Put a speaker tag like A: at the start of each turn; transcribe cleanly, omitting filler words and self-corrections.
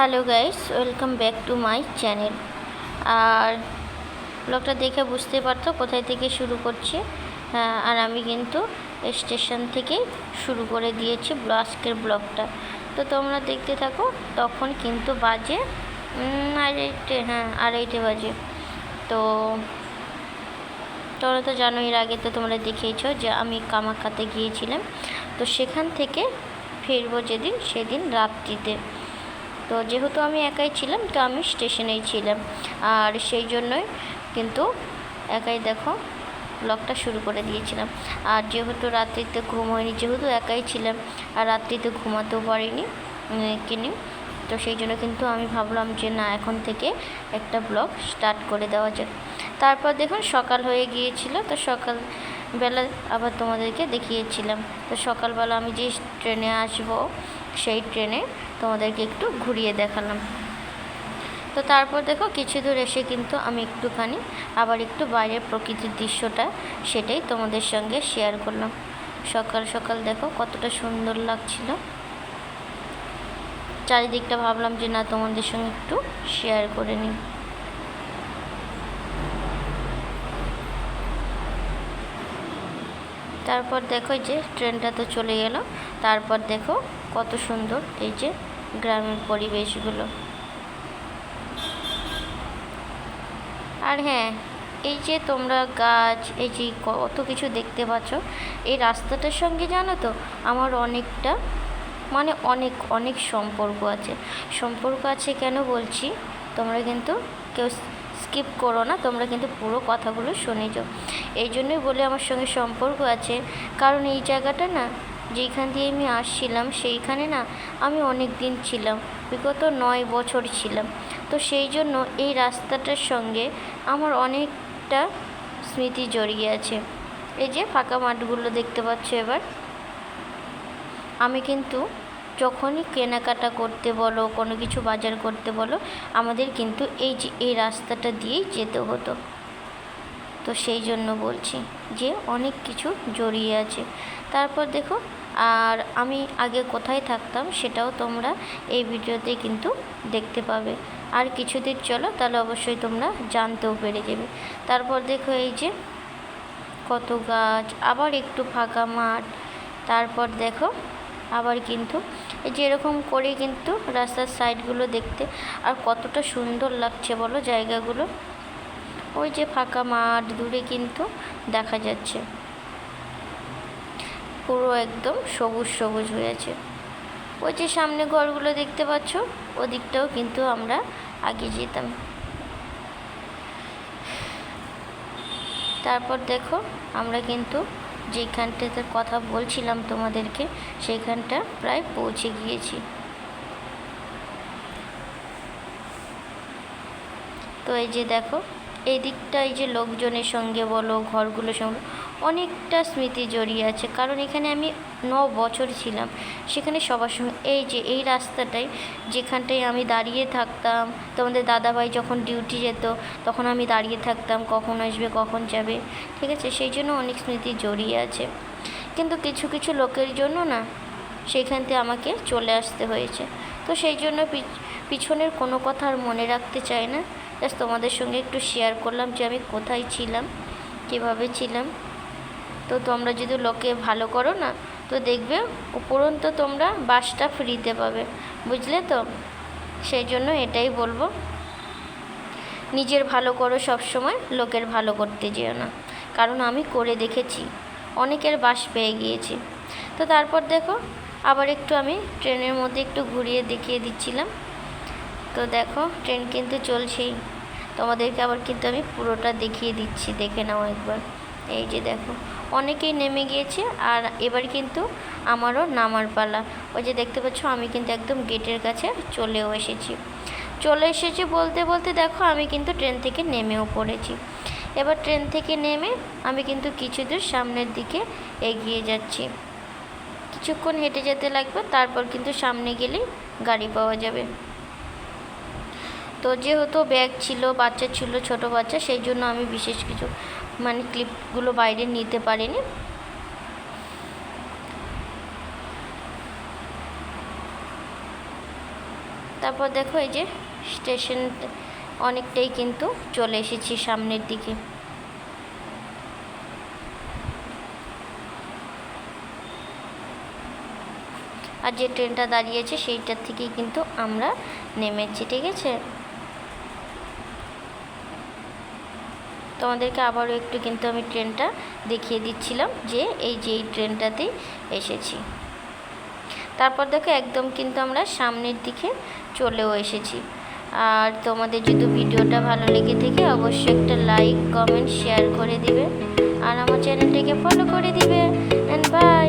A: Hello guys, welcome back to my channel. আর ব্লগটা দেখে বুঝতে পারতো কোথায় থেকে শুরু করছি। আর আমি কিন্তু স্টেশন থেকেই শুরু করে দিয়েছি আজকের ব্লগটা। তো তোমরা দেখতে থাকো। তখন কিন্তু বাজে আড়াইটে বাজে। তো তোমরা তো জানো, এর আগে তো তোমরা দেখেইছো যে আমি কামাখ্যাতে গিয়েছিলাম। তো সেখান থেকে ফিরবো সেদিন রাত্রিতে। তো যেহেতু আমি একাই ছিলাম, তো আমি স্টেশনেই ছিলাম, আর সেই জন্যই কিন্তু একাই দেখো ব্লগটা শুরু করে দিয়েছিলাম। আর যেহেতু রাত্রিতে ঘুম হয়নি, যেহেতু একাই ছিলাম আর রাত্রিতে ঘুমাতেও পারিনি তো সেই জন্য কিন্তু আমি ভাবলাম যে না, এখন থেকে একটা ব্লগ স্টার্ট করে দেওয়া যাক। তারপর দেখুন সকাল হয়ে গিয়েছিল। তো সকালবেলা আবার তোমাদেরকে দেখিয়েছিলাম। তো সকালবেলা আমি যে ট্রেনে আসবো, সেই ট্রেনে তোমাদেরকে একটু ঘুরিয়ে দেখালাম। তো তারপর দেখো কিছু দূর এসে কিন্তু আমি একটুখানি আবার একটু বাইরের প্রকৃতির দৃশ্যটা সেটাই তোমাদের সঙ্গে শেয়ার করলাম। সকাল সকাল দেখো কতটা সুন্দর লাগছিল চারিদিকটা। ভাবলাম যে না, তোমাদের সঙ্গে একটু শেয়ার করে নিই। তারপর দেখো যে ট্রেনটা তো চলে গেল। তারপর দেখো কত সুন্দর এই যে গ্রামের পরিবেশগুলো। আর হ্যাঁ, এই যে তোমরা গাছ, এই যে কত কিছু দেখতে পাচ্ছ, এই রাস্তাটার সঙ্গে জানো তো আমার অনেকটা অনেক অনেক সম্পর্ক আছে। কেন বলছি, তোমরা কিন্তু কেউ স্কিপ করো না, তোমরা কিন্তু পুরো কথাগুলো শুনে যাও। এই জন্যই বলে আমার সঙ্গে সম্পর্ক আছে, কারণ এই জায়গাটা না, যেইখান দিয়ে আমি আসছিলাম সেইখানে না আমি অনেক দিন ছিলাম, বিগত 9 বছর ছিলাম। তো সেই জন্য এই রাস্তাটার সঙ্গে আমার অনেকটা স্মৃতি জড়িয়ে আছে। এই যে ফাঁকা মাঠগুলো দেখতে পাচ্ছ। এবার আমি কিন্তু যখনই কেনাকাটা করতে বলো, কোনো কিছু বাজার করতে বলো, আমাদের কিন্তু এই রাস্তাটা দিয়েই যেতে হতো। তো সেই জন্য বলছি যে অনেক কিছু জড়িয়ে আছে। তারপর দেখো, আর আমি আগে কোথায় থাকতাম সেটাও তোমরা এই ভিডিওতে কিন্তু দেখতে পাবে। আর কিছুদিন চলো, তাহলে অবশ্যই তোমরা জানতেও পেরে যাবে। তারপর দেখো এই যে কত গাছ, আবার একটু ফাঁকা মাঠ। তারপর দেখো আবার কিন্তু এই যে এরকম করে কিন্তু রাস্তার সাইডগুলো দেখতে আর কতটা সুন্দর লাগছে বলো জায়গাগুলো। ওই যে ফাঁকা মাঠ দূরে কিন্তু দেখা যাচ্ছে, পুরো একদম সবুজ সবুজ হয়ে আছে। ওই যে সামনে ঘরগুলো দেখতে পাচ্ছ, ওদিকটাও কিন্তু আমরা আগে যেতাম। তারপর দেখো আমরা কিন্তু যেখানটাতে কথা বলছিলাম তোমাদেরকে, সেইখানটা প্রায় পৌঁছে গিয়েছি। তো এই যে দেখো এই দিকটা, এই যে লোকজনের সঙ্গে বলো, ঘরগুলোর সঙ্গে অনেকটা স্মৃতি জড়িয়ে আছে, কারণ এখানে আমি 9 বছর ছিলাম। সেখানে সবার সঙ্গে এই যে এই রাস্তাটাই, যেখানটায় আমি দাঁড়িয়ে থাকতাম, তোমাদের দাদাভাই যখন ডিউটি যেত তখন আমি দাঁড়িয়ে থাকতাম, কখন আসবে কখন যাবে। ঠিক আছে, সেই জন্য অনেক স্মৃতি জড়িয়ে আছে। কিন্তু কিছু কিছু লোকের জন্য না সেইখান থেকে আমাকে চলে আসতে হয়েছে। তো সেই জন্য পিছনের কোনো কথা আর মনে রাখতে চাই না। জাস্ট তোমাদের সঙ্গে একটু শেয়ার করলাম যে আমি কোথায় ছিলাম, কীভাবে ছিলাম। তো তোমরা যদি লোকে ভালো করো না, তো দেখবে উপরন্তু তোমরা বাসটা ফ্রিতে পাবে, বুঝলে তো? সেই জন্য এটাই বলবো, নিজের ভালো করো সব সময়, লোকের ভালো করতে যেও না, কারণ আমি করে দেখেছি, অনেকের বাস পেয়ে গিয়েছি। তো তারপর দেখো আবার একটু আমি ট্রেনের মধ্যে একটু ঘুরিয়ে দেখিয়ে দিচ্ছিলাম। তো দেখো ট্রেন কিন্তু চলছেই, তোমাদেরকে আবার কিন্তু আমি পুরোটা দেখিয়ে দিচ্ছি, দেখে নাও একবার। এই যে দেখো অনেকেই নেমে গিয়েছে, আর এবার কিন্তু আমারও নামার পালা। ওই যে দেখতে পাচ্ছ আমি কিন্তু একদম গেটের কাছে চলে এসেছি বলতে বলতে দেখো আমি কিন্তু ট্রেন থেকে নেমেও পড়েছি। এবার ট্রেন থেকে নেমে আমি কিন্তু কিছু দূর সামনের দিকে এগিয়ে যাচ্ছি। কিছুক্ষণ হেঁটে যেতে লাগবে, তারপর কিন্তু সামনে গেলেই গাড়ি পাওয়া যাবে। তো যেহেতু ব্যাগ ছিল, বাচ্চা ছিল, ছোট বাচ্চা, সেই জন্য আমি বিশেষ কিছু ক্লিপগুলো বাইরে নিতে পারিনি। তারপর তারপর দেখো এই যে স্টেশন অনেকটাই কিন্তু চলে এসেছি সামনের দিকে। আর যে ট্রেনটা দাঁড়িয়েছে সেইটার থেকেই কিন্তু আমরা নেমেছি, ঠিক আছে। তোমাদেরকে আবারও একটু কিন্তু আমি ট্রেনটা দেখিয়ে দিচ্ছিলাম যে এই ট্রেনটাতেই এসেছি। তারপর দেখো একদম কিন্তু আমরা সামনের দিকে চলেও এসেছি। আর তোমাদের যদি ভিডিওটা ভালো লেগে থাকে অবশ্যই একটা লাইক কমেন্ট শেয়ার করে দিবে, আর আমার চ্যানেলটাকে ফলো করে দিবে। And by.